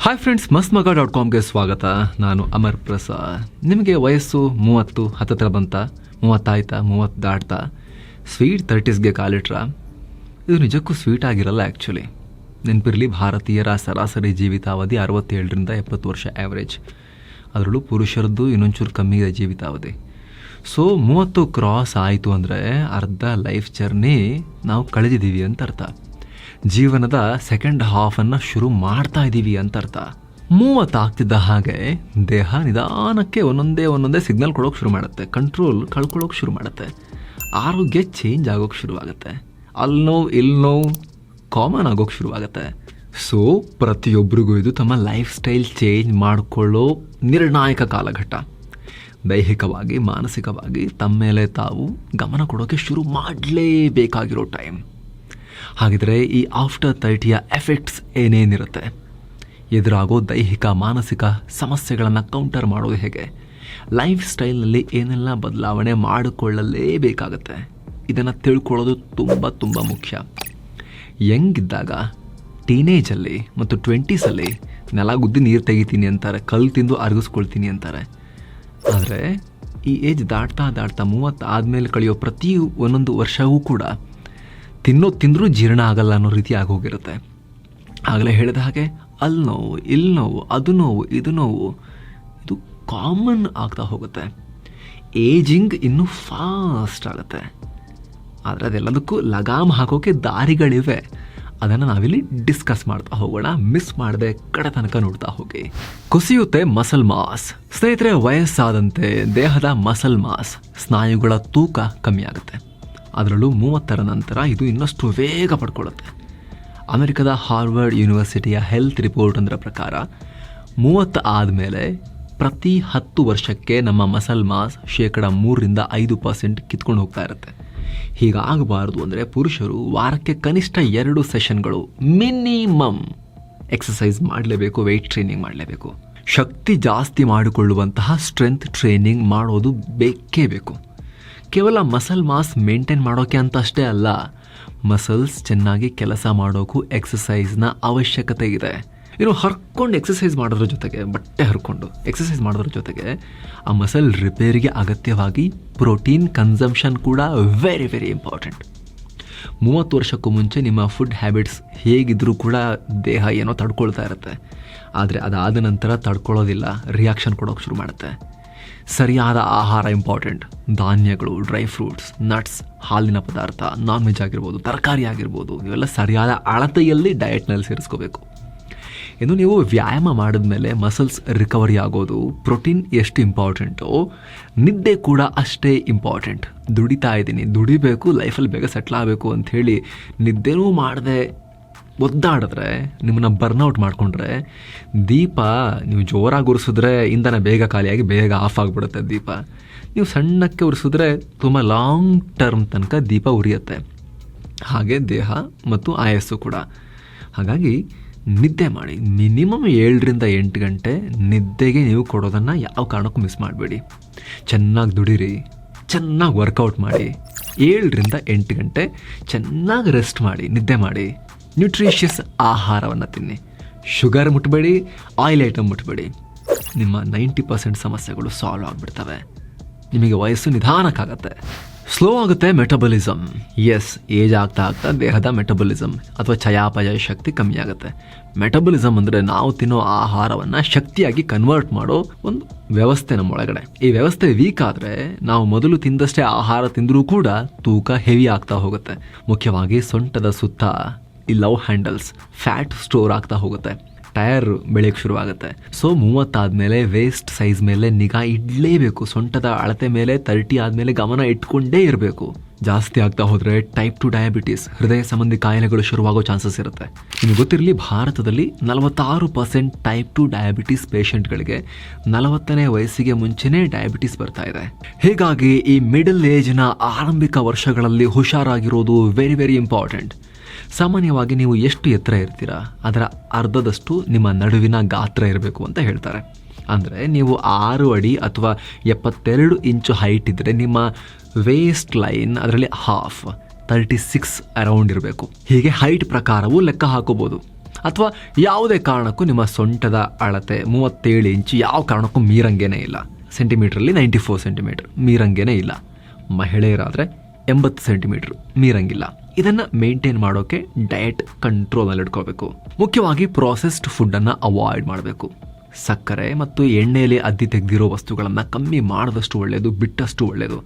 Hi friends, mastmaga.comಗೆ ಸ್ವಾಗತ. ನಾನು ಅಮರ್ ಪ್ರಸಾದ್. ನಿಮಗೆ ವಯಸ್ಸು 30 ಹತ್ತತ್ರ ಬಂತ, 30 ಆಯ್ತಾ, 30 ದಾಟ್ತಾ, ಸ್ವೀಟ್ 30ಸ್ಗೆ ಕಾಲಿಟ್ರ? ಇದು ನಿಜಕ್ಕೂ ಸ್ವೀಟ್ ಆಗಿರಲ್ಲ. ಆ್ಯಕ್ಚುಲಿ ನೆನಪಿರಲಿ, ಭಾರತೀಯರ ಸರಾಸರಿ ಜೀವಿತಾವಧಿ 67ರಿಂದ 70 ವರ್ಷ ಆ್ಯಾವ್ರೇಜ್. ಅದರಲ್ಲೂ ಪುರುಷರದ್ದು ಇನ್ನೊಂಚೂರು ಕಮ್ಮಿ ಇದೆ ಜೀವಿತಾವಧಿ. ಸೊ 30 ಕ್ರಾಸ್ ಆಯಿತು ಅಂದರೆ ಅರ್ಧ ಲೈಫ್ ಜರ್ನಿ ನಾವು ಕಳೆದಿದ್ದೀವಿ ಅಂತ ಅರ್ಥ. ಜೀವನದ ಸೆಕೆಂಡ್ ಹಾಫನ್ನು ಶುರು ಮಾಡ್ತಾ ಇದ್ದೀವಿ ಅಂತ ಅರ್ಥ. 30 ಆಗ್ತಿದ್ದ ಹಾಗೆ ದೇಹ ನಿಧಾನಕ್ಕೆ ಒಂದೊಂದೇ ಸಿಗ್ನಲ್ ಕೊಡೋಕೆ ಶುರು ಮಾಡುತ್ತೆ, ಕಂಟ್ರೋಲ್ ಕಳ್ಕೊಳ್ಳೋಕೆ ಶುರು ಮಾಡುತ್ತೆ, ಆರೋಗ್ಯ ಚೇಂಜ್ ಆಗೋಕ್ಕೆ ಶುರುವಾಗುತ್ತೆ, ಅಲ್ಲಿ ನೋವು ಇಲ್ಲಿ ನೋವು ಕಾಮನ್ ಆಗೋಕ್ಕೆ ಶುರುವಾಗುತ್ತೆ. ಸೊ ಪ್ರತಿಯೊಬ್ಬರಿಗೂ ಇದು ತಮ್ಮ ಲೈಫ್ ಸ್ಟೈಲ್ ಚೇಂಜ್ ಮಾಡಿಕೊಳ್ಳೋ ನಿರ್ಣಾಯಕ ಕಾಲಘಟ್ಟ. ದೈಹಿಕವಾಗಿ ಮಾನಸಿಕವಾಗಿ ತಮ್ಮ ಮೇಲೆ ತಾವು ಗಮನ ಕೊಡೋಕ್ಕೆ ಶುರು ಮಾಡಲೇಬೇಕಾಗಿರೋ ಟೈಮ್. ಹಾಗಿದ್ರೆ ಈ ಆಫ್ಟರ್ 30ಯ ಎಫೆಕ್ಟ್ಸ್ ಏನೇನಿರುತ್ತೆ? ಎದುರಾಗೋ ದೈಹಿಕ ಮಾನಸಿಕ ಸಮಸ್ಯೆಗಳನ್ನು ಕೌಂಟರ್ ಮಾಡೋದು ಹೇಗೆ? ಲೈಫ್ ಸ್ಟೈಲ್ನಲ್ಲಿ ಏನೆಲ್ಲ ಬದಲಾವಣೆ ಮಾಡಿಕೊಳ್ಳಲೇಬೇಕಾಗತ್ತೆ? ಇದನ್ನು ತಿಳ್ಕೊಳ್ಳೋದು ತುಂಬ ಮುಖ್ಯ. ಯಂಗಿದ್ದಾಗ ಟೀನೇಜಲ್ಲಿ ಮತ್ತು 20ಸಲ್ಲಿ ನೆಲ ಗುದ್ದಿ ನೀರು ತೆಗಿತೀನಿ ಅಂತಾರೆ, ಕಲ್ಲು ತಿಂದು ಅರಗಿಸ್ಕೊಳ್ತೀನಿ ಅಂತಾರೆ. ಆದರೆ ಈ ಏಜ್ ದಾಟ್ತಾ 30 ಆದಮೇಲೆ ಕಳೆಯೋ ಪ್ರತಿ ಒಂದೊಂದು ವರ್ಷವೂ ಕೂಡ ತಿಂದರೂ ಜೀರ್ಣ ಆಗಲ್ಲ ಅನ್ನೋ ರೀತಿ ಆಗೋಗಿರುತ್ತೆ. ಆಗಲೇ ಹೇಳಿದ ಹಾಗೆ ಅಲ್ಲಿ ನೋವು ಇಲ್ಲಿ ನೋವು, ಅದು ನೋವು ಇದು ನೋವು, ಇದು ಕಾಮನ್ ಆಗ್ತಾ ಹೋಗುತ್ತೆ. ಏಜಿಂಗ್ ಇನ್ನೂ ಫಾಸ್ಟ್ ಆಗುತ್ತೆ. ಆದರೆ ಅದೆಲ್ಲದಕ್ಕೂ ಲಗಾಮ್ ಹಾಕೋಕ್ಕೆ ದಾರಿಗಳಿವೆ. ಅದನ್ನು ನಾವಿಲ್ಲಿ ಡಿಸ್ಕಸ್ ಮಾಡ್ತಾ ಹೋಗೋಣ. ಮಿಸ್ ಮಾಡದೆ ಕಡೆ ತನಕ ನೋಡ್ತಾ ಹೋಗಿ. ಕುಸಿಯುತ್ತೆ ಮಸಲ್ ಮಾಸ್. ಸ್ನೇಹಿತರೆ, ವಯಸ್ಸಾದಂತೆ ದೇಹದ ಮಸಲ್ ಮಾಸ್, ಸ್ನಾಯುಗಳ ತೂಕ ಕಮ್ಮಿ ಆಗುತ್ತೆ. ಅದರಲ್ಲೂ 30ರ ನಂತರ ಇದು ಇನ್ನಷ್ಟು ವೇಗ ಪಡ್ಕೊಳ್ಳುತ್ತೆ. ಅಮೆರಿಕದ ಹಾರ್ವರ್ಡ್ ಯೂನಿವರ್ಸಿಟಿಯ ಹೆಲ್ತ್ ರಿಪೋರ್ಟ್ ಅದರ ಪ್ರಕಾರ 30 ಆದಮೇಲೆ ಪ್ರತಿ 10 ವರ್ಷಕ್ಕೆ ನಮ್ಮ ಮಸಲ್ ಮಾಸ್ 3-5% ಕಿತ್ಕೊಂಡು ಹೋಗ್ತಾ ಇರುತ್ತೆ. ಹೀಗಾಗಬಾರ್ದು ಅಂದರೆ ಪುರುಷರು ವಾರಕ್ಕೆ ಕನಿಷ್ಠ 2 ಸೆಷನ್ಗಳು ಮಿನಿಮಮ್ ಎಕ್ಸಸೈಸ್ ಮಾಡಲೇಬೇಕು, ವೆಯ್ಟ್ ಟ್ರೈನಿಂಗ್ ಮಾಡಲೇಬೇಕು. ಶಕ್ತಿ ಜಾಸ್ತಿ ಮಾಡಿಕೊಳ್ಳುವಂತಹ ಸ್ಟ್ರೆಂತ್ ಟ್ರೈನಿಂಗ್ ಮಾಡೋದು ಬೇಕೇ ಬೇಕು. ಕೇವಲ ಮಸಲ್ ಮಾಸ್ ಮೇಂಟೈನ್ ಮಾಡೋಕ್ಕೆ ಅಂತ ಅಷ್ಟೇ ಅಲ್ಲ, ಮಸಲ್ಸ್ ಚೆನ್ನಾಗಿ ಕೆಲಸ ಮಾಡೋಕ್ಕೂ ಎಕ್ಸಸೈಸ್ನ ಅವಶ್ಯಕತೆ ಇದೆ. ಇನ್ನು ಹರ್ಕೊಂಡು ಎಕ್ಸಸೈಸ್ ಮಾಡೋದ್ರ ಜೊತೆಗೆ, ಬಟ್ಟೆ ಹರ್ಕೊಂಡು ಎಕ್ಸಸೈಸ್ ಮಾಡೋದ್ರ ಜೊತೆಗೆ ಆ ಮಸಲ್ ರಿಪೇರಿಗೆ ಅಗತ್ಯವಾಗಿ ಪ್ರೋಟೀನ್ ಕನ್ಸಂಪ್ಷನ್ ಕೂಡ ವೆರಿ ಇಂಪಾರ್ಟೆಂಟ್. 30 ವರ್ಷಕ್ಕೂ ಮುಂಚೆ ನಿಮ್ಮ ಫುಡ್ ಹ್ಯಾಬಿಟ್ಸ್ ಹೇಗಿದ್ರೂ ಕೂಡ ದೇಹ ಏನೋ ತಡ್ಕೊಳ್ತಾ ಇರುತ್ತೆ. ಆದರೆ ಅದಾದ ನಂತರ ತಡ್ಕೊಳ್ಳೋದಿಲ್ಲ, ರಿಯಾಕ್ಷನ್ ಕೊಡೋಕೆ ಶುರು ಮಾಡುತ್ತೆ. ಸರಿಯಾದ ಆಹಾರ ಇಂಪಾರ್ಟೆಂಟ್. ಧಾನ್ಯಗಳು, ಡ್ರೈ ಫ್ರೂಟ್ಸ್, ನಟ್ಸ್, ಹಾಲಿನ ಪದಾರ್ಥ, ನಾನ್ ವೆಜ್ ಆಗಿರ್ಬೋದು, ತರಕಾರಿ ಆಗಿರ್ಬೋದು, ಇವೆಲ್ಲ ಸರಿಯಾದ ಅಳತೆಯಲ್ಲಿ ಡಯಟ್ನಲ್ಲಿ ಸೇರಿಸ್ಕೋಬೇಕು. ಇನ್ನು ನೀವು ವ್ಯಾಯಾಮ ಮಾಡಿದ್ಮೇಲೆ ಮಸಲ್ಸ್ ರಿಕವರಿ ಆಗೋದು, ಪ್ರೋಟೀನ್ ಎಷ್ಟು ಇಂಪಾರ್ಟೆಂಟೋ ನಿದ್ದೆ ಕೂಡ ಅಷ್ಟೇ ಇಂಪಾರ್ಟೆಂಟ್. ದುಡಿತಾ ಇದ್ದೀನಿ, ದುಡಿಬೇಕು, ಲೈಫಲ್ಲಿ ಬೇಗ ಸೆಟ್ಲ್ ಆಗಬೇಕು ಅಂಥೇಳಿ ನಿದ್ದೆನೂ ಮಾಡದೆ ಒದ್ದಾಡಿದ್ರೆ, ನಿಮ್ಮನ್ನು ಬರ್ನೌಟ್ ಮಾಡಿಕೊಂಡ್ರೆ ದೀಪ ನೀವು ಜೋರಾಗಿ ಉರಿಸಿದ್ರೆ ಇಂಧನ ಬೇಗ ಖಾಲಿಯಾಗಿ ಬೇಗ ಆಫ್ ಆಗಿಬಿಡುತ್ತೆ ದೀಪ. ನೀವು ಸಣ್ಣಕ್ಕೆ ಉರಿಸಿದ್ರೆ ತುಂಬ ಲಾಂಗ್ ಟರ್ಮ್ ತನಕ ದೀಪ ಉರಿಯುತ್ತೆ. ಹಾಗೆ ದೇಹ ಮತ್ತು ಆಯಸ್ಸು ಕೂಡ. ಹಾಗಾಗಿ ನಿದ್ದೆ ಮಾಡಿ. ಮಿನಿಮಮ್ 7-8 ಗಂಟೆ ನಿದ್ದೆಗೆ ನೀವು ಕೊಡೋದನ್ನು ಯಾವ ಕಾರಣಕ್ಕೂ ಮಿಸ್ ಮಾಡಬೇಡಿ. ಚೆನ್ನಾಗಿ ದುಡೀರಿ, ಚೆನ್ನಾಗಿ ವರ್ಕೌಟ್ ಮಾಡಿ. 7-8 ಗಂಟೆ ಚೆನ್ನಾಗಿ ರೆಸ್ಟ್ ಮಾಡಿ, ನಿದ್ದೆ ಮಾಡಿ. ನ್ಯೂಟ್ರಿಷಿಯಸ್ ಆಹಾರವನ್ನು ತಿನ್ನಿ. ಶುಗರ್ ಮುಟ್ಟಬೇಡಿ, ಆಯಿಲ್ ಐಟಮ್ ಮುಟ್ಟಬೇಡಿ. ನಿಮ್ಮ 90% ಸಮಸ್ಯೆಗಳು ಸಾಲ್ವ್ ಆಗಿಬಿಡ್ತವೆ. ನಿಮಗೆ ವಯಸ್ಸು ನಿಧಾನಕ್ಕಾಗತ್ತೆ, ಸ್ಲೋ ಆಗುತ್ತೆ ಮೆಟಬಲಿಸಮ್. ಎಸ್, ಏಜ್ ಆಗ್ತಾ ದೇಹದ ಮೆಟಬಲಿಸಮ್ ಅಥವಾ ಚಯಾಪಚಯ ಶಕ್ತಿ ಕಮ್ಮಿ ಆಗುತ್ತೆ. ಮೆಟಬಲಿಸಮ್ ಅಂದರೆ ನಾವು ತಿನ್ನೋ ಆಹಾರವನ್ನು ಶಕ್ತಿಯಾಗಿ ಕನ್ವರ್ಟ್ ಮಾಡೋ ಒಂದು ವ್ಯವಸ್ಥೆ ನಮ್ಮೊಳಗಡೆ. ಈ ವ್ಯವಸ್ಥೆ ವೀಕ್ ಆದರೆ ನಾವು ಮೊದಲು ತಿಂದಷ್ಟೇ ಆಹಾರ ತಿಂದರೂ ಕೂಡ ತೂಕ ಹೆವಿ ಆಗ್ತಾ ಹೋಗುತ್ತೆ. ಮುಖ್ಯವಾಗಿ ಸೊಂಟದ ಸುತ್ತ ಈ ಲವ್ ಹ್ಯಾಂಡಲ್ಸ್ ಫ್ಯಾಟ್ ಸ್ಟೋರ್ ಆಗ್ತಾ ಹೋಗುತ್ತೆ, ಟೈರ್ ಬೆಳೆಯೋಕ್ಕೆ ಶುರುವಾಗುತ್ತೆ. ಸೊ 30 ಆದಮೇಲೆ ವೇಸ್ಟ್ ಸೈಜ್ ಮೇಲೆ ನಿಗಾ ಇಡಲೇಬೇಕು. ಸೊಂಟದ ಅಳತೆ ಮೇಲೆ 30 ಆದಮೇಲೆ ಗಮನ ಇಟ್ಕೊಂಡೇ ಇರಬೇಕು. ಜಾಸ್ತಿ ಆಗ್ತಾ ಹೋದರೆ ಟೈಪ್ 2 ಡಯಾಬಿಟೀಸ್, ಹೃದಯ ಸಂಬಂಧಿ ಕಾಯಿಲೆಗಳು ಶುರುವಾಗೋ ಚಾನ್ಸಸ್ ಇರುತ್ತೆ. ನಿಮಗೆ ಗೊತ್ತಿರಲಿ, ಭಾರತದಲ್ಲಿ 46% ಟೈಪ್ 2 ಡಯಾಬಿಟೀಸ್ ಪೇಷಂಟ್ಗಳಿಗೆ 40ನೇ ವಯಸ್ಸಿಗೆ ಮುಂಚೆನೇ ಡಯಾಬಿಟೀಸ್ ಬರ್ತಾ ಇದೆ. ಹೀಗಾಗಿ ಈ ಮಿಡಲ್ ಏಜ್ನ ಆರಂಭಿಕ ವರ್ಷಗಳಲ್ಲಿ ಹುಷಾರಾಗಿರೋದು ವೆರಿ ಇಂಪಾರ್ಟೆಂಟ್. ಸಾಮಾನ್ಯವಾಗಿ ನೀವು ಎಷ್ಟು ಎತ್ತರ ಇರ್ತೀರಾ ಅದರ ಅರ್ಧದಷ್ಟು ನಿಮ್ಮ ನಡುವಿನ ಗಾತ್ರ ಇರಬೇಕು ಅಂತ ಹೇಳ್ತಾರೆ. ಅಂದರೆ ನೀವು 6 ಅಡಿ ಅಥವಾ 72 ಇಂಚು ಹೈಟ್ ಇದ್ದರೆ ನಿಮ್ಮ ವೇಸ್ಟ್ ಲೈನ್ ಅದರಲ್ಲಿ 36 ಅರೌಂಡ್ ಇರಬೇಕು. ಹೀಗೆ ಹೈಟ್ ಪ್ರಕಾರವೂ ಲೆಕ್ಕ ಹಾಕೋಬೋದು. ಅಥವಾ ಯಾವುದೇ ಕಾರಣಕ್ಕೂ ನಿಮ್ಮ ಸೊಂಟದ ಅಳತೆ 37 ಇಂಚು ಯಾವ ಕಾರಣಕ್ಕೂ ಮೀರಂಗೇನೇ ಇಲ್ಲ. ಸೆಂಟಿಮೀಟ್ರಲ್ಲಿ 94 ಸೆಂಟಿಮೀಟರ್ ಮೀರಂಗೇನೇ ಇಲ್ಲ. ಮಹಿಳೆಯರಾದರೆ 80 ಸೆಂಟಿಮೀಟ್ರ್ ಮೀರಂಗಿಲ್ಲ. ಇದನ್ನು ಮೇಂಟೈನ್ ಮಾಡೋಕ್ಕೆ ಡಯಟ್ ಕಂಟ್ರೋಲ್ನಲ್ಲಿ ಇಟ್ಕೋಬೇಕು. ಮುಖ್ಯವಾಗಿ ಪ್ರಾಸೆಸ್ಡ್ ಫುಡ್ಡನ್ನು ಅವಾಯ್ಡ್ ಮಾಡಬೇಕು. ಸಕ್ಕರೆ ಮತ್ತು ಎಣ್ಣೆಯಲ್ಲಿ ಅದ್ದಿ ತೆಗೆದಿರೋ ವಸ್ತುಗಳನ್ನು ಕಮ್ಮಿ ಮಾಡಿದಷ್ಟು ಒಳ್ಳೆಯದು, ಬಿಟ್ಟಷ್ಟು ಒಳ್ಳೆಯದು.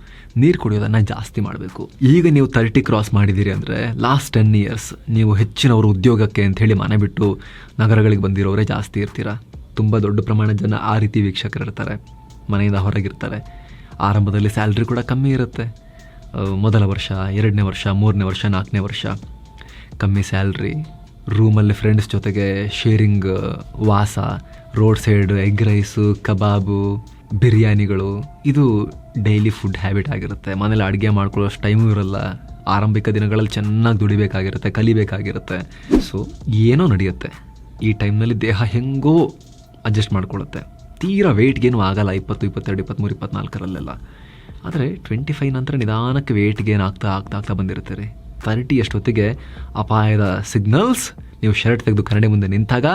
ನೀರು ಕುಡಿಯೋದನ್ನು ಜಾಸ್ತಿ ಮಾಡಬೇಕು. ಈಗ ನೀವು 30 ಕ್ರಾಸ್ ಮಾಡಿದ್ದೀರಿ ಅಂದರೆ ಲಾಸ್ಟ್ 10 ಇಯರ್ಸ್ ನೀವು ಹೆಚ್ಚಿನವರು ಉದ್ಯೋಗಕ್ಕೆ ಅಂಥೇಳಿ ಮನೆ ಬಿಟ್ಟು ನಗರಗಳಿಗೆ ಬಂದಿರೋರೇ ಜಾಸ್ತಿ ಇರ್ತೀರ. ತುಂಬ ದೊಡ್ಡ ಪ್ರಮಾಣದ ಜನ ಆ ರೀತಿ ವೀಕ್ಷಕರು ಇರ್ತಾರೆ, ಮನೆಯಿಂದ ಹೊರಗಿರ್ತಾರೆ. ಆರಂಭದಲ್ಲಿ ಸ್ಯಾಲ್ರಿ ಕೂಡ ಕಮ್ಮಿ ಇರುತ್ತೆ. ಮೊದಲ ವರ್ಷ, 2ನೇ ವರ್ಷ, 3ನೇ ವರ್ಷ, 4ನೇ ವರ್ಷ ಕಮ್ಮಿ ಸ್ಯಾಲ್ರಿ, ರೂಮಲ್ಲಿ ಫ್ರೆಂಡ್ಸ್ ಜೊತೆಗೆ ಶೇರಿಂಗ್ ವಾಸ, ರೋಡ್ ಸೈಡ್ ಎಗ್ ರೈಸು, ಕಬಾಬು, ಬಿರಿಯಾನಿಗಳು, ಇದು ಡೈಲಿ ಫುಡ್ ಹ್ಯಾಬಿಟ್ ಆಗಿರುತ್ತೆ. ಮನೇಲಿ ಅಡುಗೆ ಮಾಡ್ಕೊಳ್ಳೋಷ್ಟು ಟೈಮೂ ಇರಲ್ಲ. ಆರಂಭಿಕ ದಿನಗಳಲ್ಲಿ ಚೆನ್ನಾಗಿ ದುಡಿಬೇಕಾಗಿರುತ್ತೆ, ಕಲಿಬೇಕಾಗಿರುತ್ತೆ. ಸೊ ಏನೋ ನಡೆಯುತ್ತೆ. ಈ ಟೈಮ್ನಲ್ಲಿ ದೇಹ ಹೆಂಗೋ ಅಡ್ಜಸ್ಟ್ ಮಾಡ್ಕೊಳ್ಳುತ್ತೆ. ತೀರಾ ವೆಯ್ಟ್ಗೇನು ಆಗಲ್ಲ 20, 22, 23, 24ರಲ್ಲೆಲ್ಲ. ಆದರೆ 25 ನಂತರ ನಿಧಾನಕ್ಕೆ ವೆಯ್ಟ್ ಗೇನ್ ಆಗ್ತಾ ಬಂದಿರ್ತೀರಿ. 30 ಅಷ್ಟೊತ್ತಿಗೆ ಅಪಾಯದ ಸಿಗ್ನಲ್ಸ್. ನೀವು ಶರ್ಟ್ ತೆಗೆದು ಕನ್ನಡಿ ಮುಂದೆ ನಿಂತಾಗ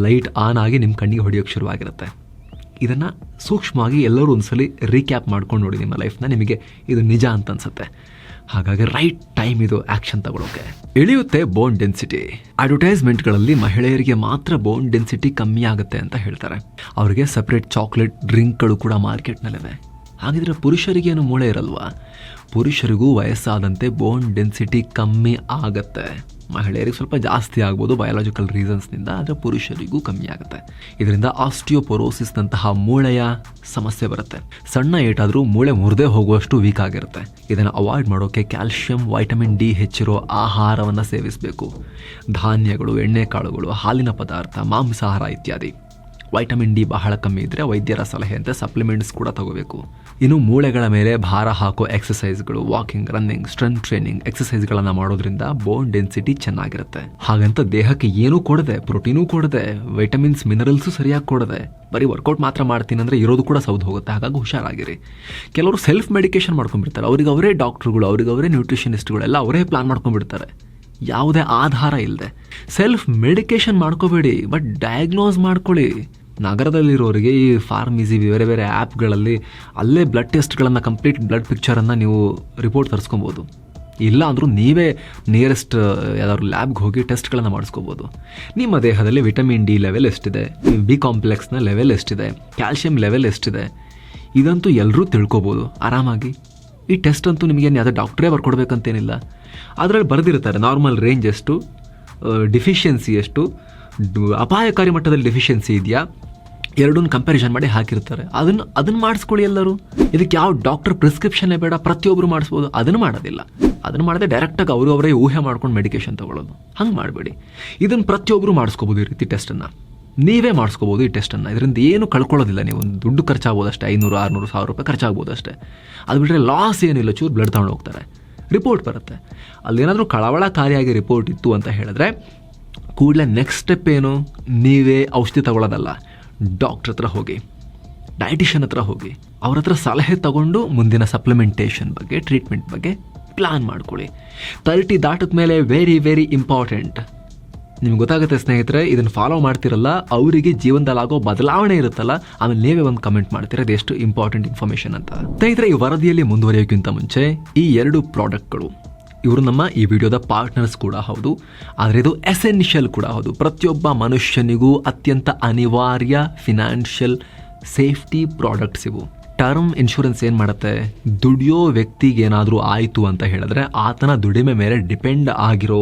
ಲೈಟ್ ಆನ್ ಆಗಿ ನಿಮ್ಮ ಕಣ್ಣಿಗೆ ಹೊಡೆಯೋಕ್ಕೆ ಶುರುವಾಗಿರುತ್ತೆ. ಇದನ್ನು ಸೂಕ್ಷ್ಮವಾಗಿ ಎಲ್ಲರೂ ಒಂದ್ಸಲಿ ರೀಕ್ಯಾಪ್ ಮಾಡ್ಕೊಂಡು ನೋಡಿ ನಿಮ್ಮ ಲೈಫ್ನ. ನಿಮಗೆ ಇದು ನಿಜ ಅಂತ ಅನ್ಸುತ್ತೆ. ಹಾಗಾಗಿ ರೈಟ್ ಟೈಮ್ ಇದು ಆ್ಯಕ್ಷನ್ ತಗೊಳ್ಳೋಕೆ. ಇಳಿಯುತ್ತೆ ಬೋನ್ ಡೆನ್ಸಿಟಿ. ಅಡ್ವರ್ಟೈಸ್ಮೆಂಟ್ಗಳಲ್ಲಿ ಮಹಿಳೆಯರಿಗೆ ಮಾತ್ರ ಬೋನ್ ಡೆನ್ಸಿಟಿ ಕಮ್ಮಿ ಆಗುತ್ತೆ ಅಂತ ಹೇಳ್ತಾರೆ. ಅವರಿಗೆ ಸಪ್ರೇಟ್ ಚಾಕ್ಲೇಟ್ ಡ್ರಿಂಕ್ಗಳು ಕೂಡ ಮಾರ್ಕೆಟ್ನಲ್ಲಿವೆ. ಹಾಗಿದ್ರೆ ಪುರುಷರಿಗೇನು ಮೂಳೆ ಇರಲ್ವಾ? ಪುರುಷರಿಗೂ ವಯಸ್ಸಾದಂತೆ ಬೋನ್ ಡೆನ್ಸಿಟಿ ಕಮ್ಮಿ ಆಗತ್ತೆ. ಮಹಿಳೆಯರಿಗೆ ಸ್ವಲ್ಪ ಜಾಸ್ತಿ ಆಗ್ಬೋದು ಬಯಾಲಜಿಕಲ್ ರೀಸನ್ಸ್ನಿಂದ, ಆದರೆ ಪುರುಷರಿಗೂ ಕಮ್ಮಿ ಆಗುತ್ತೆ. ಇದರಿಂದ ಆಸ್ಟಿಯೋಪೊರೋಸಿಸ್ನಂತಹ ಮೂಳೆಯ ಸಮಸ್ಯೆ ಬರುತ್ತೆ. ಸಣ್ಣ ಏಟಾದರೂ ಮೂಳೆ ಮುರಿದೇ ಹೋಗುವಷ್ಟು ವೀಕ್ ಆಗಿರುತ್ತೆ. ಇದನ್ನು ಅವಾಯ್ಡ್ ಮಾಡೋಕ್ಕೆ ಕ್ಯಾಲ್ಶಿಯಂ, ವೈಟಮಿನ್ ಡಿ ಹೆಚ್ಚಿರೋ ಆಹಾರವನ್ನು ಸೇವಿಸಬೇಕು. ಧಾನ್ಯಗಳು, ಎಣ್ಣೆಕಾಳುಗಳು, ಹಾಲಿನ ಪದಾರ್ಥ, ಮಾಂಸಾಹಾರ ಇತ್ಯಾದಿ. ವೈಟಮಿನ್ ಡಿ ಬಹಳ ಕಮ್ಮಿ ಇದ್ದರೆ ವೈದ್ಯರ ಸಲಹೆಯಂತೆ ಸಪ್ಲಿಮೆಂಟ್ಸ್ ಕೂಡ ತಗೋಬೇಕು. ಇನ್ನು ಮೂಳೆಗಳ ಮೇಲೆ ಭಾರ ಹಾಕೋ ಎಕ್ಸಸೈಸ್ಗಳು, ವಾಕಿಂಗ್, ರನ್ನಿಂಗ್, ಸ್ಟ್ರೆಂತ್ ಟ್ರೈನಿಂಗ್ ಎಕ್ಸಸೈಸ್ಗಳನ್ನು ಮಾಡೋದ್ರಿಂದ ಬೋನ್ ಡೆನ್ಸಿಟಿ ಚೆನ್ನಾಗಿರುತ್ತೆ. ಹಾಗಂತ ದೇಹಕ್ಕೆ ಏನೂ ಕೊಡದೆ, ಪ್ರೋಟೀನೂ ಕೊಡದೆ, ವೈಟಮಿನ್ಸ್ ಮಿನರಲ್ಸು ಸರಿಯಾಗಿ ಕೊಡದೆ ಬರೀ ವರ್ಕೌಟ್ ಮಾತ್ರ ಮಾಡ್ತೀನಿ ಅಂದರೆ ಇರೋದು ಕೂಡ ಸೌದು ಹೋಗುತ್ತೆ. ಹಾಗಾಗಿ ಹುಷಾರಾಗಿರಿ. ಕೆಲವರು ಸೆಲ್ಫ್ ಮೆಡಿಕೇಶನ್ ಮಾಡ್ಕೊಂಡ್ಬಿಡ್ತಾರೆ. ಅವ್ರಿಗೆ ಅವರೇ ಡಾಕ್ಟ್ರುಗಳು, ಅವ್ರಿಗೆ ಅವರೇ ನ್ಯೂಟ್ರಿಷನಿಸ್ಟ್ಗಳೆಲ್ಲ ಅವರೇ ಪ್ಲಾನ್ ಮಾಡ್ಕೊಂಡ್ಬಿಡ್ತಾರೆ, ಯಾವುದೇ ಆಧಾರ ಇಲ್ಲದೆ. ಸೆಲ್ಫ್ ಮೆಡಿಕೇಶನ್ ಮಾಡ್ಕೋಬೇಡಿ, ಬಟ್ ಡಯಾಗ್ನೋಸ್ ಮಾಡ್ಕೊಳ್ಳಿ. ನಗರದಲ್ಲಿರೋರಿಗೆ ಈ ಫಾರ್ಮಸಿ ಬೇರೆ ಬೇರೆ ಆ್ಯಪ್ಗಳಲ್ಲಿ ಅಲ್ಲೇ ಬ್ಲಡ್ ಟೆಸ್ಟ್ಗಳನ್ನು, ಕಂಪ್ಲೀಟ್ ಬ್ಲಡ್ ಪಿಕ್ಚರನ್ನು ನೀವು ರಿಪೋರ್ಟ್ ತರಿಸ್ಕೊಬೋದು. ಇಲ್ಲ ಅಂದರೂ ನೀವೇ ನಿಯರೆಸ್ಟ್ ಯಾವ್ದಾದ್ರು ಲ್ಯಾಬ್ಗೆ ಹೋಗಿ ಟೆಸ್ಟ್ಗಳನ್ನು ಮಾಡಿಸ್ಕೋಬೋದು. ನಿಮ್ಮ ದೇಹದಲ್ಲಿ ವಿಟಮಿನ್ ಡಿ ಲೆವೆಲ್ ಎಷ್ಟಿದೆ, ಬಿ ಕಾಂಪ್ಲೆಕ್ಸ್ನ ಲೆವೆಲ್ ಎಷ್ಟಿದೆ, ಕ್ಯಾಲ್ಶಿಯಂ ಲೆವೆಲ್ ಎಷ್ಟಿದೆ, ಇದಂತೂ ಎಲ್ಲರೂ ತಿಳ್ಕೊಬೋದು ಆರಾಮಾಗಿ. ಈ ಟೆಸ್ಟ್ ಅಂತೂ ನಿಮಗೇನು ಯಾವುದೇ ಡಾಕ್ಟ್ರೇ ಬರ್ಕೊಡ್ಬೇಕಂತೇನಿಲ್ಲ. ಅದರಲ್ಲಿ ಬರೆದಿರ್ತಾರೆ ನಾರ್ಮಲ್ ರೇಂಜ್ ಎಷ್ಟು, ಡಿಫಿಷಿಯನ್ಸಿ ಎಷ್ಟು, ಅಪಾಯಕಾರಿ ಮಟ್ಟದಲ್ಲಿ ಡೆಫಿಷಿಯನ್ಸಿ ಇದೆಯಾ, ಎರಡನ್ನೂ ಕಂಪ್ಯಾರಿಸನ್ ಮಾಡಿ ಹಾಕಿರ್ತಾರೆ. ಅದನ್ನು ಮಾಡಿಸ್ಕೊಳ್ಳಿ ಎಲ್ಲರೂ. ಇದಕ್ಕೆ ಯಾವ ಡಾಕ್ಟರ್ ಪ್ರಿಸ್ಕ್ರಿಪ್ಷನ್ನೇ ಬೇಡ, ಪ್ರತಿಯೊಬ್ಬರು ಮಾಡಿಸ್ಬೋದು. ಅದನ್ನು ಮಾಡೋದಿಲ್ಲ. ಅದನ್ನು ಮಾಡದೆ ಡೈರೆಕ್ಟಾಗಿ ಅವರೇ ಊಹೆ ಮಾಡ್ಕೊಂಡು ಮೆಡಿಕೇಶನ್ ತೊಗೊಳ್ಳೋದು. ಹಂಗೆ ಮಾಡಬೇಡಿ. ಇದನ್ನು ಪ್ರತಿಯೊಬ್ಬರು ಮಾಡಿಸ್ಕೋಬೋದು. ಈ ರೀತಿ ಟೆಸ್ಟನ್ನು ನೀವೇ ಮಾಡಿಸ್ಕೋಬೋದು. ಈ ಟೆಸ್ಟನ್ನು ಇದರಿಂದ ಏನು ಕಳ್ಕೊಳ್ಳೋದಿಲ್ಲ. ನೀವು ಒಂದು ದುಡ್ಡು ಖರ್ಚಾಗ್ಬೋದು ಅಷ್ಟೇ, 500, 600, 1000 ರೂಪಾಯಿ ಖರ್ಚಾಗ್ಬೋದು ಅಷ್ಟೇ. ಅದು ಬಿಟ್ಟರೆ ಲಾಸ್ ಏನಿಲ್ಲ. ಚೂರು ಬ್ಲಡ್ ತಗೊಂಡು ಹೋಗ್ತಾರೆ, ರಿಪೋರ್ಟ್ ಬರುತ್ತೆ. ಅಲ್ಲೇನಾದರೂ ಕಳವಳಕಾರಿಯಾಗಿ ರಿಪೋರ್ಟ್ ಇತ್ತು ಅಂತ ಹೇಳಿದ್ರೆ ಕೂಡಲೇ ನೆಕ್ಸ್ಟ್ ಸ್ಟೆಪ್ ಏನು, ನೀವೇ ಔಷಧಿ ತಗೊಳ್ಳೋದಲ್ಲ, ಡಾಕ್ಟ್ರ್ ಹತ್ರ ಹೋಗಿ, ಡಯಟಿಷಿಯನ್ ಹತ್ರ ಹೋಗಿ, ಅವ್ರ ಹತ್ರ ಸಲಹೆ ತಗೊಂಡು ಮುಂದಿನ ಸಪ್ಲಿಮೆಂಟೇಷನ್ ಬಗ್ಗೆ, ಟ್ರೀಟ್ಮೆಂಟ್ ಬಗ್ಗೆ ಪ್ಲ್ಯಾನ್ ಮಾಡ್ಕೊಳ್ಳಿ. 30 ದಾಟಿದ ಮೇಲೆ ವೆರಿ ವೆರಿ ಇಂಪಾರ್ಟೆಂಟ್. ನಿಮ್ಗೆ ಗೊತ್ತಾಗುತ್ತೆ ಸ್ನೇಹಿತರೆ, ಇದನ್ನು ಫಾಲೋ ಮಾಡ್ತಿರಲ್ಲ ಅವರಿಗೆ ಜೀವನದಲ್ಲಾಗೋ ಬದಲಾವಣೆ ಇರುತ್ತಲ್ಲ, ಆಮೇಲೆ ನೀವೇ ಒಂದು ಕಮೆಂಟ್ ಮಾಡ್ತೀರ ಅದು ಎಷ್ಟು ಇಂಪಾರ್ಟೆಂಟ್ ಇನ್ಫಾರ್ಮೇಷನ್ ಅಂತ. ಸ್ನೇಹಿತರೆ, ಈ ವರದಿಯಲ್ಲಿ ಮುಂದುವರಿಯೋಕ್ಕಿಂತ ಮುಂಚೆ ಈ 2 ಪ್ರಾಡಕ್ಟ್ಗಳು, ಇವರು ನಮ್ಮ ಈ ವಿಡಿಯೋದ ಪಾರ್ಟ್ನರ್ಸ್ ಕೂಡ ಹೌದು, ಆದರೆ ಇದು ಎಸೆನ್ಷಿಯಲ್ ಕೂಡ ಹೌದು. ಪ್ರತಿಯೊಬ್ಬ ಮನುಷ್ಯನಿಗೂ ಅತ್ಯಂತ ಅನಿವಾರ್ಯ ಫಿನಾನ್ಷಿಯಲ್ ಸೇಫ್ಟಿ ಪ್ರಾಡಕ್ಟ್ಸ್ ಇವು. ಟರ್ಮ್ ಇನ್ಶೂರೆನ್ಸ್ ಏನು ಮಾಡುತ್ತೆ, ದುಡಿಯೋ ವ್ಯಕ್ತಿಗೆ ಏನಾದರೂ ಆಯಿತು ಅಂತ ಹೇಳಿದ್ರೆ ಆತನ ದುಡಿಮೆ ಮೇಲೆ ಡಿಪೆಂಡ್ ಆಗಿರೋ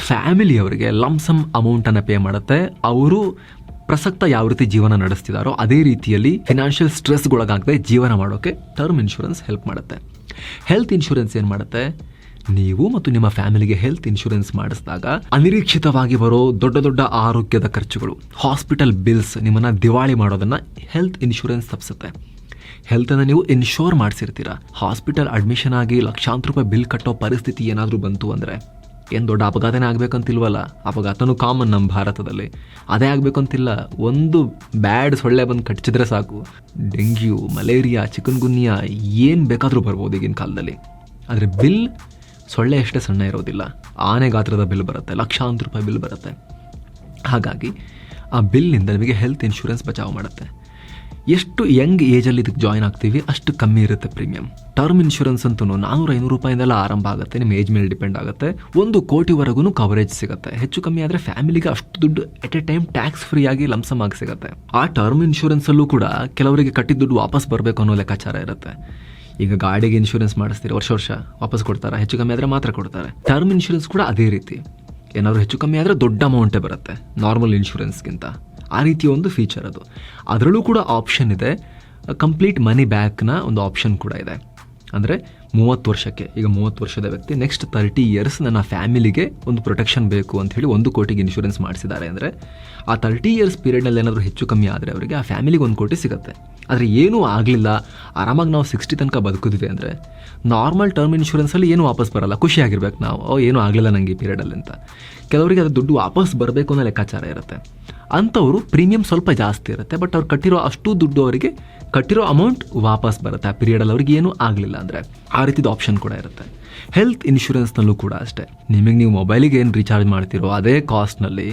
ಫ್ಯಾಮಿಲಿಯವರಿಗೆ ಲಂಸಮ್ ಅಮೌಂಟನ್ನು ಪೇ ಮಾಡುತ್ತೆ. ಅವರು ಪ್ರಸಕ್ತ ಯಾವ ರೀತಿ ಜೀವನ ನಡೆಸ್ತಿದ್ದಾರೋ ಅದೇ ರೀತಿಯಲ್ಲಿ ಫಿನಾನ್ಷಿಯಲ್ ಸ್ಟ್ರೆಸ್ಗೊಳಗಾಗದೆ ಜೀವನ ಮಾಡೋಕ್ಕೆ ಟರ್ಮ್ ಇನ್ಶೂರೆನ್ಸ್ ಹೆಲ್ಪ್ ಮಾಡುತ್ತೆ. ಹೆಲ್ತ್ ಇನ್ಶೂರೆನ್ಸ್ ಏನು ಮಾಡುತ್ತೆ, ನೀವು ಮತ್ತು ನಿಮ್ಮ ಫ್ಯಾಮಿಲಿಗೆ ಹೆಲ್ತ್ ಇನ್ಶೂರೆನ್ಸ್ ಮಾಡಿಸಿದಾಗ ಅನಿರೀಕ್ಷಿತವಾಗಿ ಬರೋ ದೊಡ್ಡ ದೊಡ್ಡ ಆರೋಗ್ಯದ ಖರ್ಚುಗಳು, ಹಾಸ್ಪಿಟಲ್ ಬಿಲ್ಸ್ ನಿಮ್ಮನ್ನು ದಿವಾಳಿ ಮಾಡೋದನ್ನು ಹೆಲ್ತ್ ಇನ್ಶೂರೆನ್ಸ್ ತಪ್ಪಿಸುತ್ತೆ. ಹೆಲ್ತನ್ನು ನೀವು ಇನ್ಶೋರ್ ಮಾಡಿಸಿರ್ತೀರ. ಹಾಸ್ಪಿಟಲ್ ಅಡ್ಮಿಷನ್ ಆಗಿ ಲಕ್ಷಾಂತರ ರೂಪಾಯಿ ಬಿಲ್ ಕಟ್ಟೋ ಪರಿಸ್ಥಿತಿ ಏನಾದರೂ ಬಂತು ಅಂದರೆ, ಏನು ದೊಡ್ಡ ಅಪಘಾತನೇ ಆಗಬೇಕಂತಿಲ್ವಲ್ಲ, ಅಪಘಾತನೂ ಕಾಮನ್ ನಮ್ಮ ಭಾರತದಲ್ಲಿ, ಅದೇ ಆಗಬೇಕಂತಿಲ್ಲ. ಒಂದು ಬ್ಯಾಡ್ ಸೊಳ್ಳೆ ಬಂದು ಕಚ್ಚಿದ್ರೆ ಸಾಕು, ಡೆಂಗ್ಯೂ, ಮಲೇರಿಯಾ, ಚಿಕನ್ಗುನ್ಯಾ ಏನು ಬೇಕಾದರೂ ಬರ್ಬೋದು ಈಗಿನ ಕಾಲದಲ್ಲಿ. ಆದರೆ ಬಿಲ್ ಸೊಳ್ಳೆ ಅಷ್ಟೇ ಸಣ್ಣ ಇರೋದಿಲ್ಲ, ಆನೆ ಗಾತ್ರದ ಬಿಲ್ ಬರುತ್ತೆ, ಲಕ್ಷಾಂತರ ರೂಪಾಯಿ ಬಿಲ್ ಬರುತ್ತೆ. ಹಾಗಾಗಿ ಆ ಬಿಲ್ನಿಂದ ನಿಮಗೆ ಹೆಲ್ತ್ ಇನ್ಶೂರೆನ್ಸ್ ಬಚಾವ್ ಮಾಡುತ್ತೆ. ಎಷ್ಟು ಯಂಗ್ ಏಜಲ್ಲಿ ಇದಕ್ಕೆ ಜಾಯ್ನ್ ಆಗ್ತೀವಿ ಅಷ್ಟು ಕಮ್ಮಿ ಇರುತ್ತೆ ಪ್ರೀಮಿಯಂ. ಟರ್ಮ್ ಇನ್ಶೂರೆನ್ಸ್ ಅಂತೂ 400-500 ರೂಪಾಯಿಂದೆಲ್ಲ ಆರಂಭ ಆಗುತ್ತೆ. ನಿಮ್ಮ ಏಜ್ ಮೇಲೆ ಡಿಪೆಂಡ್ ಆಗುತ್ತೆ. 1 ಕೋಟಿವರೆಗೂ ಕವರೇಜ್ ಸಿಗುತ್ತೆ. ಹೆಚ್ಚು ಕಮ್ಮಿ ಆದರೆ ಫ್ಯಾಮಿಲಿಗೆ ಅಷ್ಟು ದುಡ್ಡು at a time tax free ಆಗಿ ಲಂಸಮ್ ಆಗಿ ಸಿಗುತ್ತೆ. ಆ ಟರ್ಮ್ ಇನ್ಶೂರೆನ್ಸಲ್ಲೂ ಕೂಡ ಕೆಲವರಿಗೆ ಕಟ್ಟಿದ ದುಡ್ಡು ವಾಪಸ್ ಬರಬೇಕು ಅನ್ನೋ ಲೆಕ್ಕಾಚಾರ ಇರುತ್ತೆ. ಈಗ ಗಾಡಿಗೆ ಇನ್ಶೂರೆನ್ಸ್ ಮಾಡಿಸ್ತೀರಿ, ವರ್ಷ ವಾಪಸ್ ಕೊಡ್ತಾರೆ, ಹೆಚ್ಚು ಕಮ್ಮಿ ಆದರೆ ಮಾತ್ರ ಕೊಡ್ತಾರೆ. ಟರ್ಮ್ ಇನ್ಶೂರೆನ್ಸ್ ಕೂಡ ಅದೇ ರೀತಿ, ಏನಾದರೂ ಹೆಚ್ಚು ಕಮ್ಮಿ ಆದರೆ ದೊಡ್ಡ ಅಮೌಂಟೇ ಬರುತ್ತೆ ನಾರ್ಮಲ್ ಇನ್ಶೂರೆನ್ಸ್ಗಿಂತ. ಆ ರೀತಿಯ ಒಂದು ಫೀಚರ್ ಅದು. ಅದರಲ್ಲೂ ಕೂಡ ಆಪ್ಷನ್ ಇದೆ, ಕಂಪ್ಲೀಟ್ ಮನಿ ಬ್ಯಾಕ್ನ ಒಂದು ಆಪ್ಷನ್ ಕೂಡ ಇದೆ. ಅಂದರೆ 30 ವರ್ಷಕ್ಕೆ, ಈಗ 30 ವರ್ಷದ ವ್ಯಕ್ತಿ ನೆಕ್ಸ್ಟ್ 30 ಇಯರ್ಸ್ ನನ್ನ ಫ್ಯಾಮಿಲಿಗೆ ಒಂದು ಪ್ರೊಟೆಕ್ಷನ್ ಬೇಕು ಅಂತ ಹೇಳಿ 1 ಕೋಟಿಗೆ ಇನ್ಶೂರೆನ್ಸ್ ಮಾಡಿಸಿದ್ದಾರೆ ಅಂದರೆ ಆ 30 ಇಯರ್ಸ್ ಪೀರಿಯಡ್ನಲ್ಲಿ ಏನಾದರೂ ಹೆಚ್ಚು ಕಮ್ಮಿ ಆದರೆ ಅವರಿಗೆ ಆ ಫ್ಯಾಮಿಲಿಗೆ 1 ಕೋಟಿ ಸಿಗುತ್ತೆ. ಆದರೆ ಏನೂ ಆಗಲಿಲ್ಲ, ಆರಾಮಾಗಿ ನಾವು 60 ತನಕ ಬದುಕಿದ್ವಿ ಅಂದರೆ ನಾರ್ಮಲ್ ಟರ್ಮ್ ಇನ್ಶೂರೆನ್ಸಲ್ಲಿ ಏನೂ ವಾಪಸ್ ಬರಲ್ಲ. ಖುಷಿಯಾಗಿರ್ಬೇಕು ನಾವು, ಏನೂ ಆಗಲಿಲ್ಲ ನನಗೆ ಈ ಪೀರಿಯಡಲ್ಲಿ ಅಂತ. ಕೆಲವರಿಗೆ ಅದು ದುಡ್ಡು ವಾಪಸ್ ಬರಬೇಕು ಅನ್ನೋ ಲೆಕ್ಕಾಚಾರ ಇರುತ್ತೆ. ಅಂಥವರು ಪ್ರೀಮಿಯಂ ಸ್ವಲ್ಪ ಜಾಸ್ತಿ ಇರುತ್ತೆ, ಬಟ್ ಅವ್ರು ಕಟ್ಟಿರೋ ಅಷ್ಟು ದುಡ್ಡು ಅವರಿಗೆ ಕಟ್ಟಿರೋ ಅಮೌಂಟ್ ವಾಪಸ್ ಬರುತ್ತೆ ಆ ಪೀರಿಯಡಲ್ಲಿ ಅವ್ರಿಗೆ ಏನೂ ಆಗಲಿಲ್ಲ ಅಂದರೆ. ಆ ರೀತಿದು ಆಪ್ಷನ್ ಕೂಡ ಇರುತ್ತೆ. ಹೆಲ್ತ್ ಇನ್ಶೂರೆನ್ಸ್ನಲ್ಲೂ ಕೂಡ ಅಷ್ಟೇ. ನಿಮಗೆ ನೀವು ಮೊಬೈಲಿಗೆ ಏನು ರೀಚಾರ್ಜ್ ಮಾಡ್ತೀರೋ ಅದೇ ಕಾಸ್ಟ್ನಲ್ಲಿ